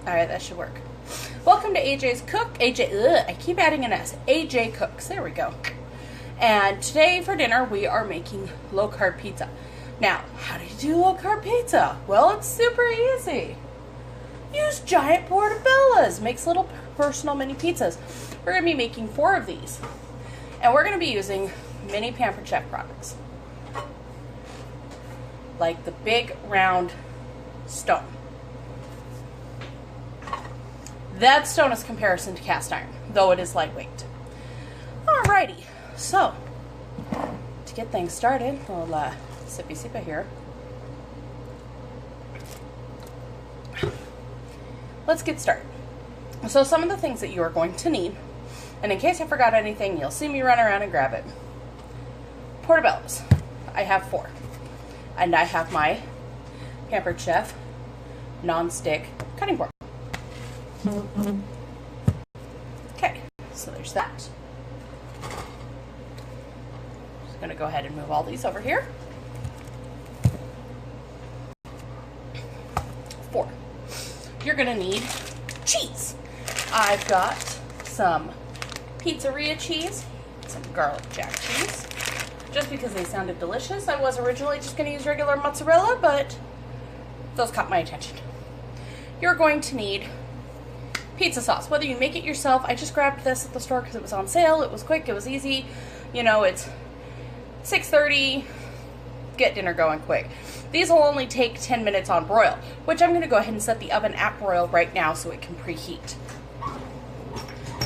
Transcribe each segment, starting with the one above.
Alright, that should work. Welcome to AJ's Cook. I keep adding an S. AJ Cooks. There we go. And today for dinner we are making low carb pizza. Now, how do you do low carb pizza? Well, it's super easy. Use giant portobellas. Makes little personal mini pizzas. We're going to be making 4 of these. And we're going to be using mini Pampered Chef products. Like the big round stone. That stone is comparison to cast iron, though it is lightweight. Alrighty, so to get things started, we'll sippy sipa here. Let's get started. So some of the things that you are going to need, and in case I forgot anything, you'll see me run around and grab it. Portobellos. I have 4. And I have my Pampered Chef non-stick cutting board. Okay, so there's that. Just gonna go ahead and move all these over here. 4. You're gonna need cheese. I've got some pizzeria cheese, some garlic jack cheese. Just because they sounded delicious, I was originally just gonna use regular mozzarella, but those caught my attention. You're going to need pizza sauce, whether you make it yourself. I just grabbed this at the store because it was on sale. It was quick, it was easy. You know, it's 6:30, get dinner going quick. These will only take 10 minutes on broil, which I'm going to go ahead and set the oven at broil right now so it can preheat.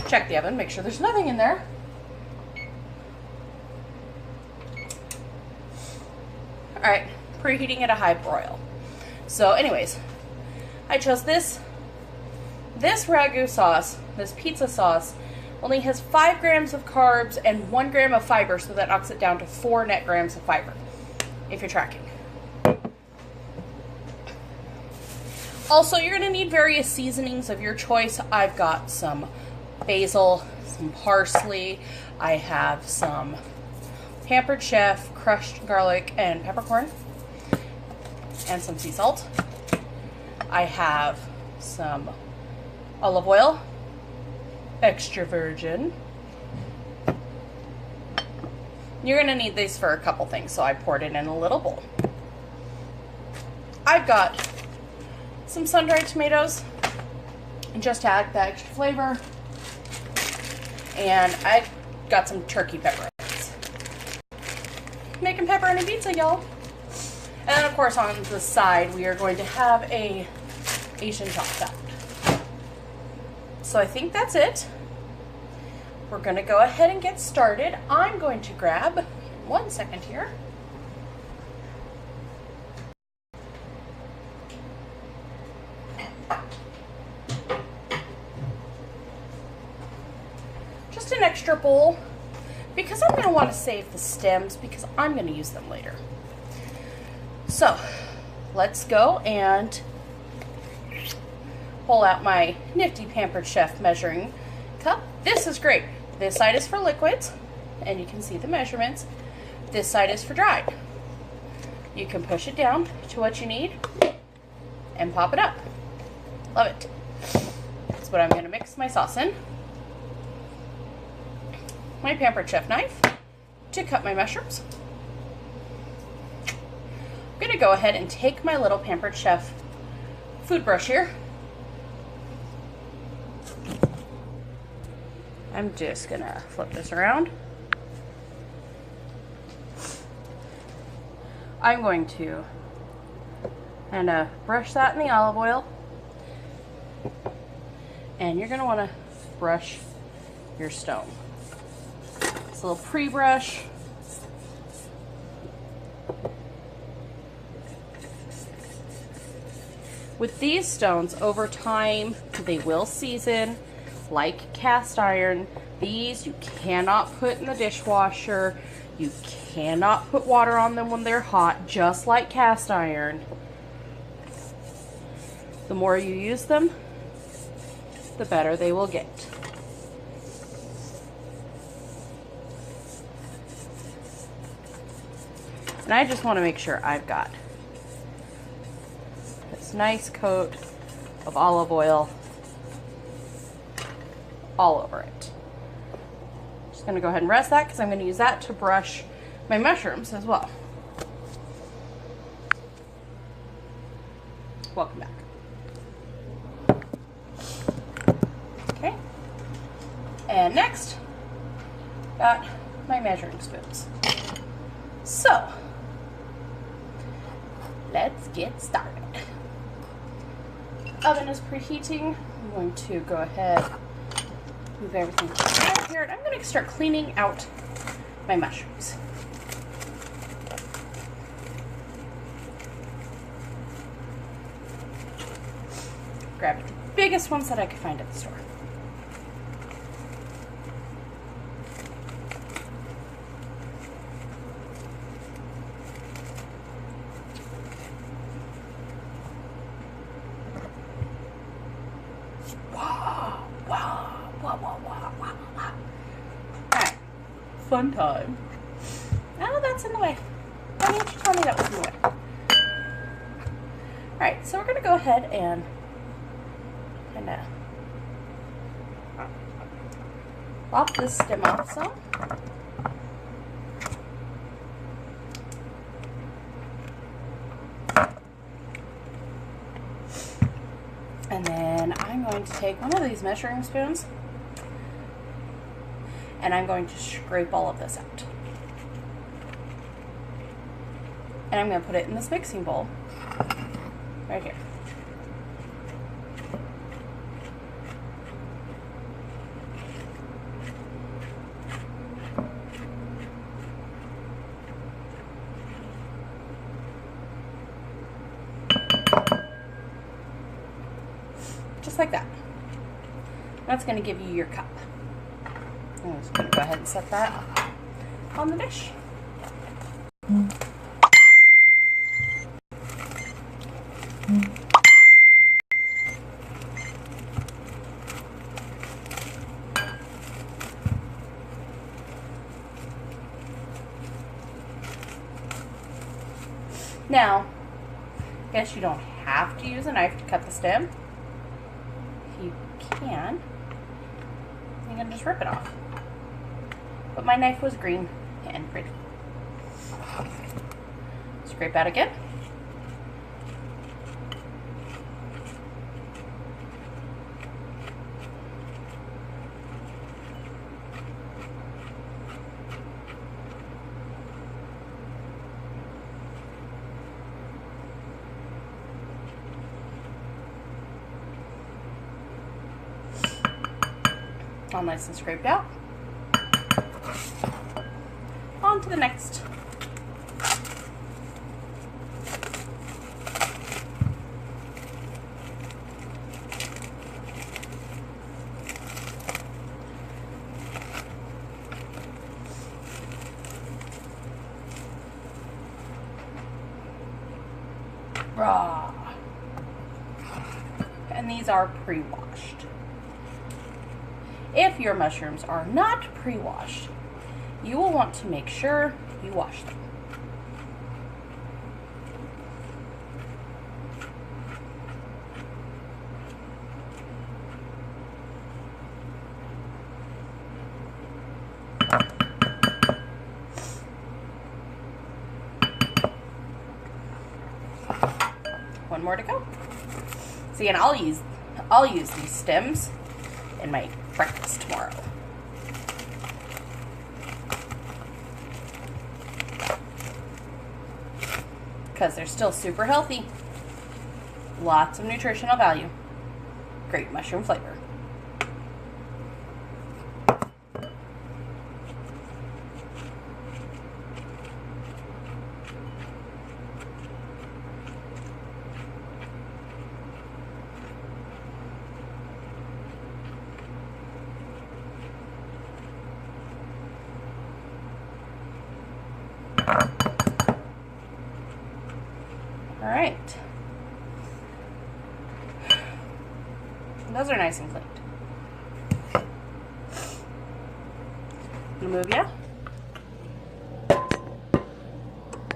Check the oven, make sure there's nothing in there. Alright, preheating at a high broil. So anyways, I chose this ragu sauce, this pizza sauce, only has 5 grams of carbs and 1 gram of fiber, so that knocks it down to 4 net grams of fiber, if you're tracking. Also, you're going to need various seasonings of your choice. I've got some basil, some parsley, I have some Pampered Chef crushed garlic and peppercorn, and some sea salt. I have some olive oil, extra virgin. You're going to need these for a couple things, so I poured it in a little bowl. I've got some sun-dried tomatoes, just to add that extra flavor, and I got some turkey pepper. Making pepperoni pizza, y'all. And then, of course, on the side, we are going to have a Asian chopped salad. So I think that's it. We're going to go ahead and get started. I'm going to grab, 1 second here, just an extra bowl, because I'm going to want to save the stems because I'm going to use them later. So let's go and pull out my nifty Pampered Chef measuring cup. This is great. This side is for liquids, and you can see the measurements. This side is for dried. You can push it down to what you need and pop it up. Love it. That's what I'm going to mix my sauce in. My Pampered Chef knife to cut my mushrooms. I'm going to go ahead and take my little Pampered Chef food brush here. I'm just going to flip this around. I'm going to brush that in the olive oil. And you're going to want to brush your stone. It's a little pre-brush. With these stones, over time, they will season like cast iron. These you cannot put in the dishwasher. You cannot put water on them when they're hot, just like cast iron. The more you use them, the better they will get. And I just want to make sure I've got this nice coat of olive oil all over it. Just going to go ahead and rest that because I'm going to use that to brush my mushrooms as well. Welcome back. Okay. And next, got my measuring spoons. So, let's get started. Oven is preheating. I'm going to go ahead, move everything to the side here, and I'm going to start cleaning out my mushrooms. Grab the biggest ones that I could find at the store. Alright, fun time. Oh, that's in the way. Why didn't you tell me that was in the way? Alright, so we're going to go ahead and kind of lop this stem off some. And then I'm going to take one of these measuring spoons and I'm going to scrape all of this out. And I'm going to put it in this mixing bowl right here. Just like that. That's going to give you your cup. I'm just going to go ahead and set that on the dish. Now, I guess you don't have to use a knife to cut the stem. If you can, you can just rip it off. But my knife was green and pretty. Scrape out again. All nice and scraped out. On to the next. Raw. And these are pre-washed. If your mushrooms are not pre-washed, you will want to make sure you wash them. One more to go. See, and I'll use these stems in my breakfast tomorrow. Because they're still super healthy. Lots of nutritional value. Great mushroom flavor. All right. Those are nice and cleaned. I'm gonna move ya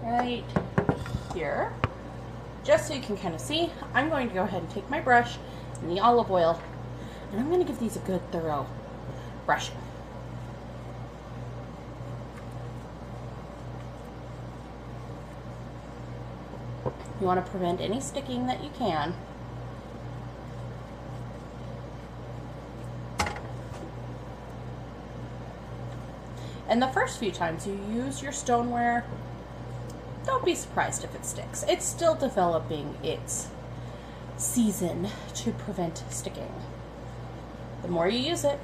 right here, just so you can kind of see. I'm going to go ahead and take my brush and the olive oil. And I'm going to give these a good thorough brushing. You want to prevent any sticking that you can. And the first few times you use your stoneware, don't be surprised if it sticks. It's still developing its season to prevent sticking. The more you use it,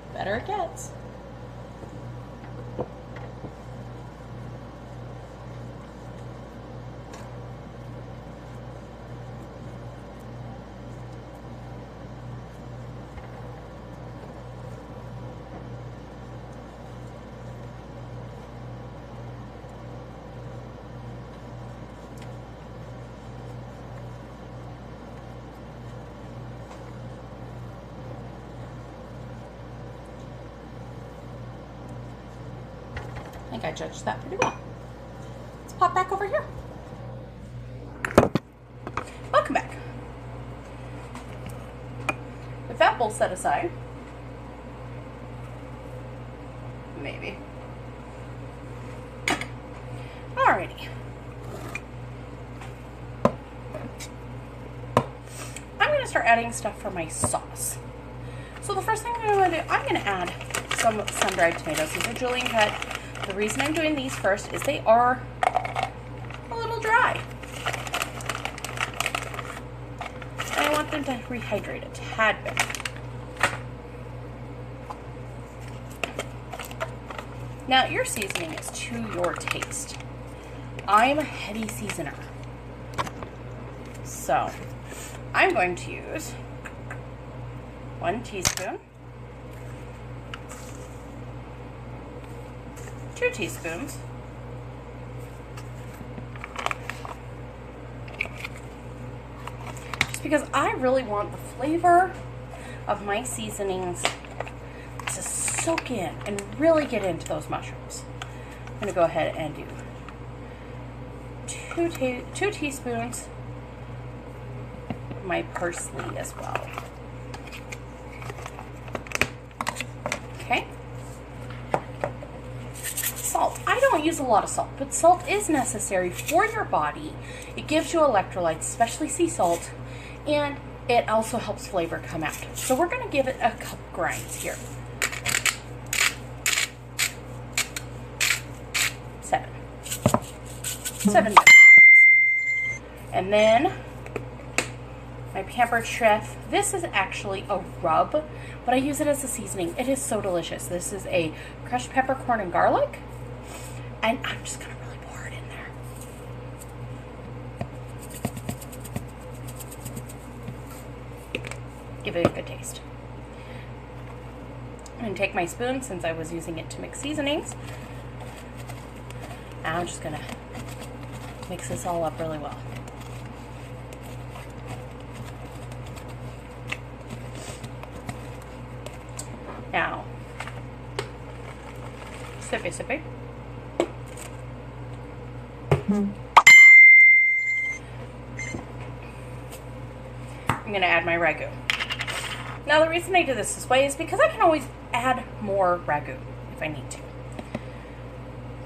the better it gets. I think I judged that pretty well. Let's pop back over here. Welcome back. With that bowl set aside, maybe. Alrighty. I'm going to start adding stuff for my sauce. So the first thing I'm going to do, I'm going to add some sun-dried tomatoes. These are julienne cut. The reason I'm doing these first is they are a little dry. And I want them to rehydrate a tad bit. Now, your seasoning is to your taste. I'm a heavy seasoner. So, I'm going to use 1 teaspoon, 2 teaspoons, just because I really want the flavor of my seasonings to soak in and really get into those mushrooms. I'm going to go ahead and do 2 teaspoons of my parsley as well. Okay. Salt. I don't use a lot of salt, but salt is necessary for your body. It gives you electrolytes, especially sea salt, and it also helps flavor come out. So we're going to give it a couple grinds here. 7 grinds. And then my pampered chef. This is actually a rub, but I use it as a seasoning. It is so delicious. This is a crushed peppercorn and garlic. And I'm just going to really pour it in there. Give it a good taste. I'm going to take my spoon, since I was using it to mix seasonings. And I'm just going to mix this all up really well. Now, sippy sippy. I'm going to add my ragu. Now the reason I do this way is because I can always add more ragu if I need to.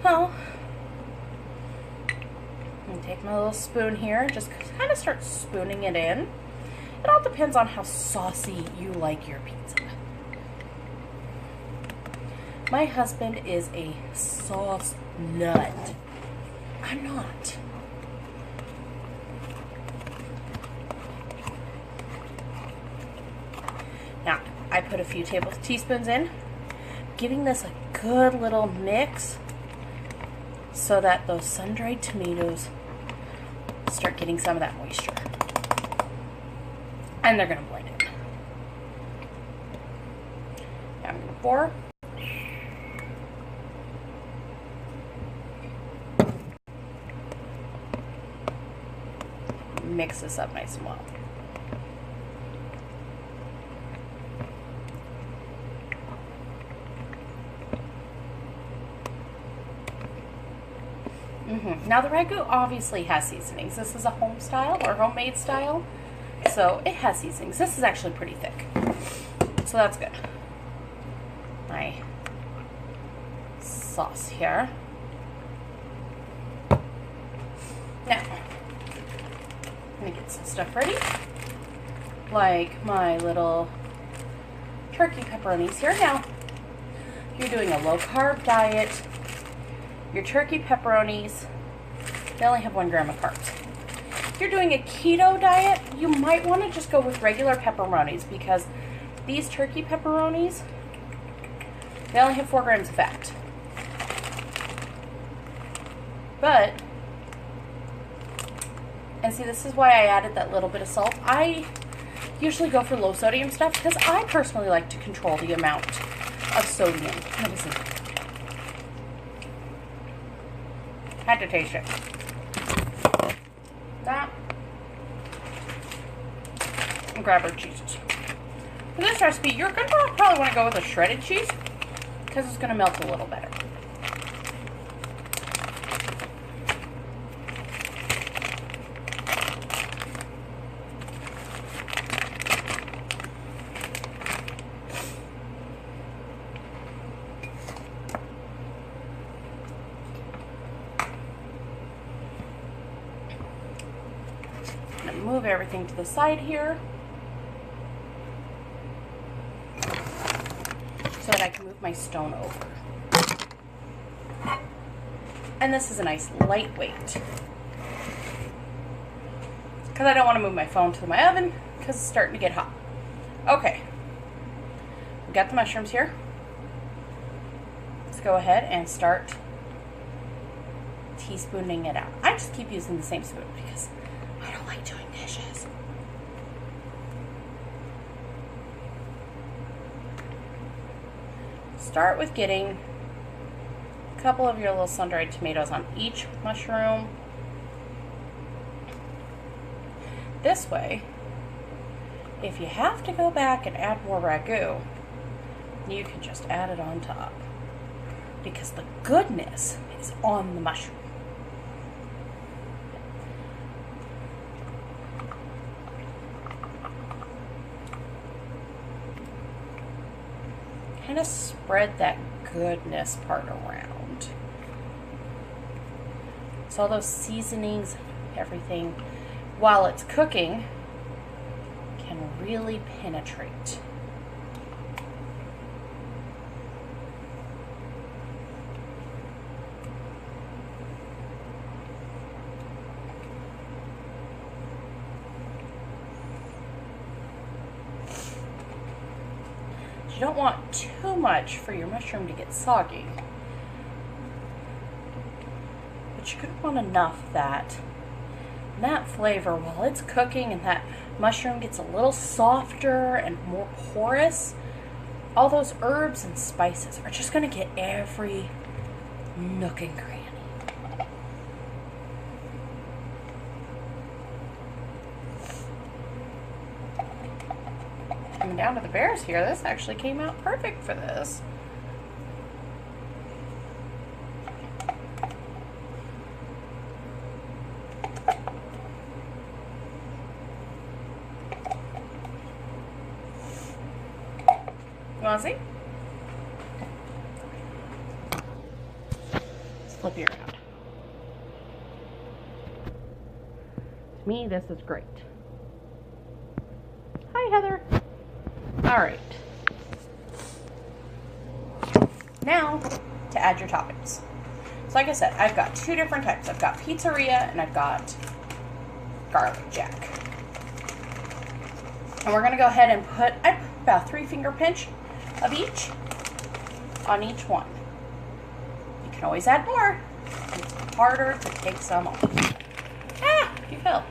Well, I'm going to take my little spoon here and just kind of start spooning it in. It all depends on how saucy you like your pizza. My husband is a sauce nut. I'm not. Now, I put a few teaspoons in, giving this a good little mix so that those sun-dried tomatoes start getting some of that moisture. And they're going to blend in. Now I'm going to pour. Mix this up nice and well. Now the ragu obviously has seasonings. This is a home style or homemade style. So it has seasonings. This is actually pretty thick. So that's good. My sauce here. Now, I'm gonna get some stuff ready. Like my little turkey pepperonis here. Now, if you're doing a low carb diet, your turkey pepperonis, they only have 1 gram of carbs. If you're doing a keto diet, you might want to just go with regular pepperonis because these turkey pepperonis, they only have 4 grams of fat. But, and see, this is why I added that little bit of salt. I usually go for low sodium stuff because I personally like to control the amount of sodium. Let me see. Had to taste it. That. And grab our cheeses. For this recipe, you're going to probably want to go with a shredded cheese because it's going to melt a little better. Move everything to the side here so that I can move my stone over. And this is a nice lightweight because I don't want to move my phone to my oven because it's starting to get hot. Okay, we got the mushrooms here. Let's go ahead and start teaspooning it out. I just keep using the same spoon because I don't like doing dishes. Start with getting a couple of your little sun-dried tomatoes on each mushroom. This way, if you have to go back and add more ragu, you can just add it on top because the goodness is on the mushroom. Kind of spread that goodness part around. So all those seasonings, everything, while it's cooking, can really penetrate. You don't want too much for your mushroom to get soggy, but you could want enough that flavor, while it's cooking and that mushroom gets a little softer and more porous, all those herbs and spices are just going to get every nook and cranny. Coming down to the bears here, this actually came out perfect for this. You want to see? Let's flip you around. To me, this is great. Hi, Heather. All right. Now, to add your toppings. So like I said, I've got 2 different types. I've got pizzeria and I've got garlic jack. And we're going to go ahead and put about 3 finger pinch of each on each one. You can always add more. It's harder to take some off. Ah, you fell.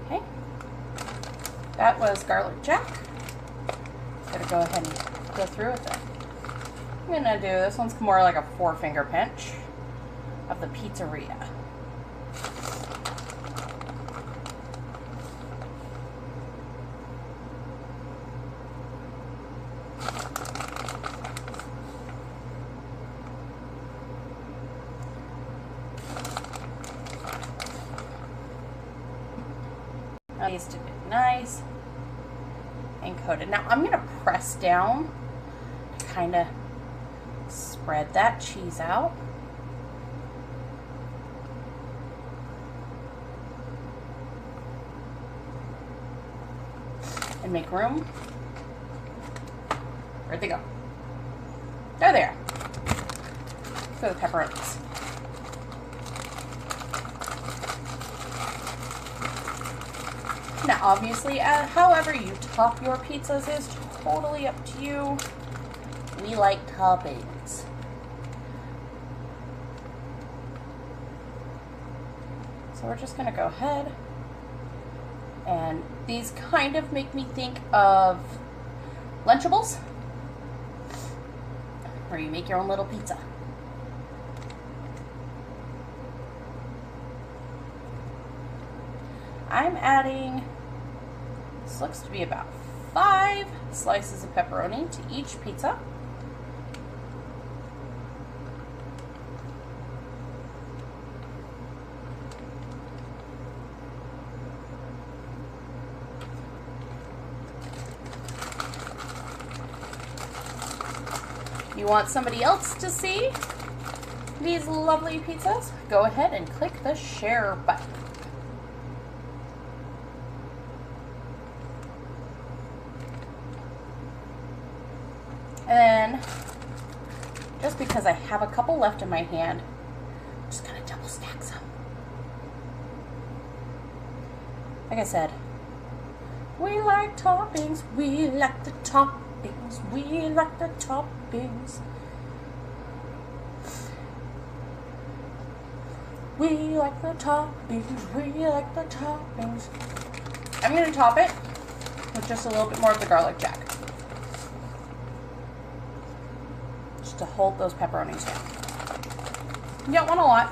Okay. That was garlic jack. Gotta go ahead and go through with it. I'm gonna do, this one's more like a 4 finger pinch of the pizzeria. Tasted it nice and coated. Now I'm going to press down to kind of spread that cheese out. And make room. Where'd they go? There they are. For the pepperonis. Now, obviously, however you top your pizzas is totally up to you. We like toppings. So we're just going to go ahead. And these kind of make me think of Lunchables, where you make your own little pizza. I'm adding, this looks to be about 5 slices of pepperoni to each pizza. You want somebody else to see these lovely pizzas? Go ahead and click the share button. And then, just because I have a couple left in my hand, I'm just gonna double stack some. Like I said, we like toppings, we like the toppings, we like the toppings. We like the toppings, we like the toppings. I'm gonna top it with just a little bit more of the garlic jack, to hold those pepperonis down. You don't want a lot.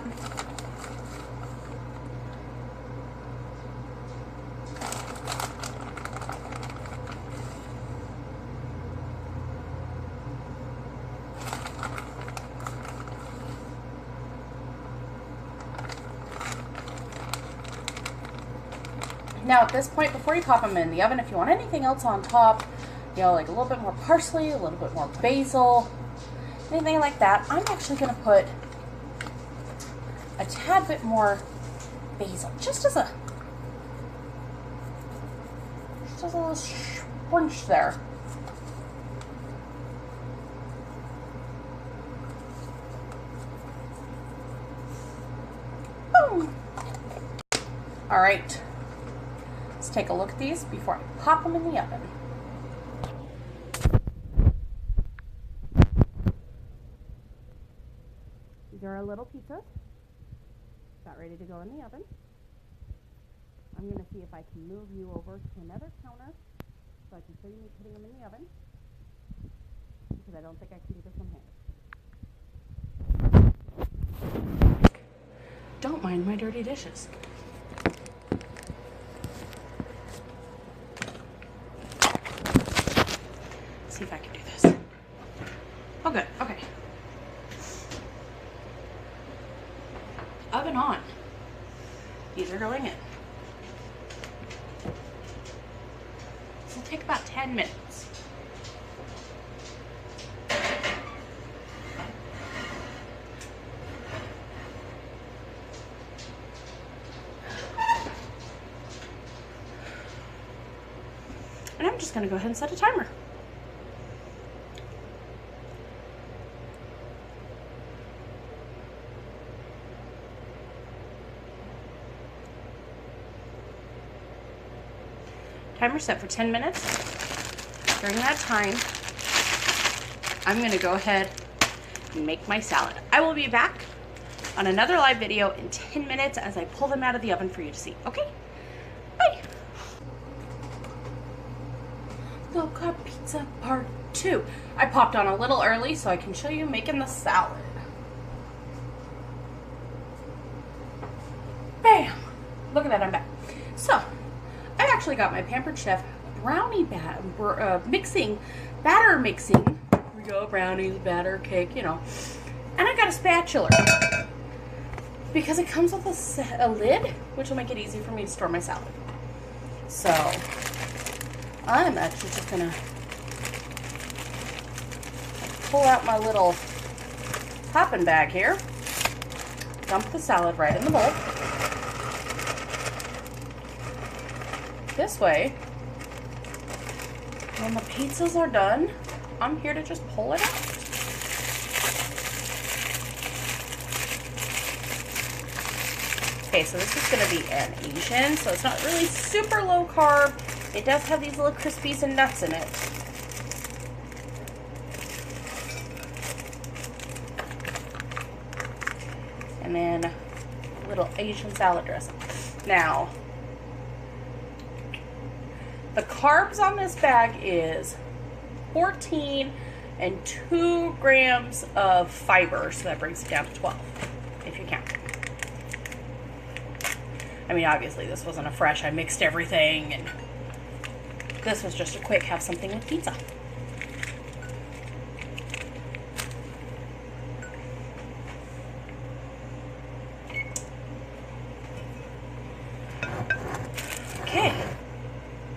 Now at this point, before you pop them in the oven, if you want anything else on top, you know, like a little bit more parsley, a little bit more basil, anything like that, I'm actually going to put a tad bit more basil, just as a little crunch there. Boom! All right, let's take a look at these before I pop them in the oven. These are our little pizzas. About ready to go in the oven. I'm going to see if I can move you over to another counter so I can show you me putting them in the oven, because I don't think I can do this one-handed. Don't mind my dirty dishes. Let's see if I can do this. Oh, good. Okay. Oven on. These are going in. This will take about 10 minutes. And I'm just going to go ahead and set a timer. Timer set for 10 minutes. During that time, I'm going to go ahead and make my salad. I will be back on another live video in 10 minutes as I pull them out of the oven for you to see. Okay? Bye. Low carb pizza part 2. I popped on a little early so I can show you making the salad. Bam! Look at that, I'm back. So, I actually got my Pampered Chef brownie batter mixing. Here we go, brownies, batter, cake, you know. And I got a spatula because it comes with a lid, which will make it easy for me to store my salad. So I'm actually just gonna pull out my little popping bag here, dump the salad right in the bowl. This way, when the pizzas are done, I'm here to just pull it out. Okay, so this is going to be an Asian, so it's not really super low carb. It does have these little crispies and nuts in it. And then a little Asian salad dressing. Now, the carbs on this bag is 14 and 2 grams of fiber, so that brings it down to 12, if you count. I mean, obviously this wasn't a fresh, I mixed everything, and this was just a quick have something with pizza. Okay,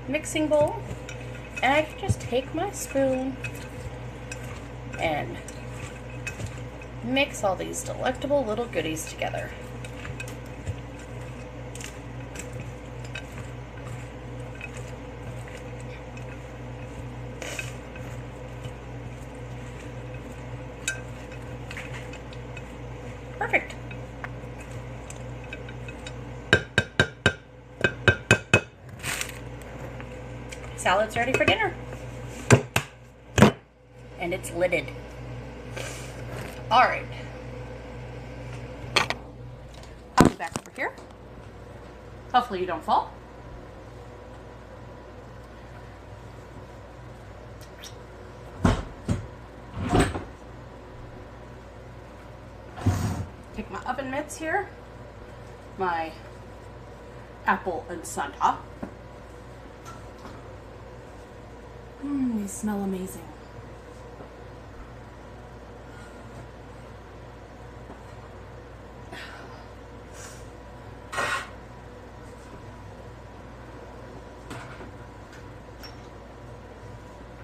mixing bowl, and I can just take my spoon and mix all these delectable little goodies together. Perfect. Salad's ready for dinner. And it's lidded. All right. I'll be back over here. Hopefully you don't fall. Take my oven mitts here, my apple and Santa. These smell amazing.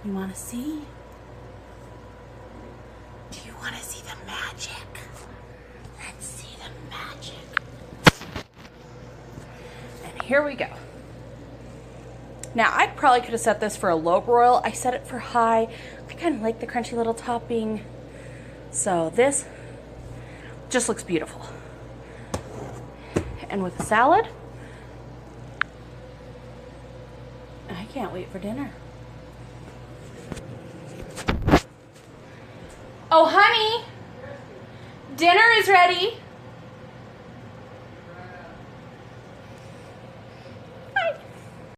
You want to see? Do you want to see the magic? Let's see the magic. And here we go. Now, I probably could have set this for a low broil. I set it for high. I kind of like the crunchy little topping. So this just looks beautiful. And with the salad, I can't wait for dinner. Oh, honey, dinner is ready.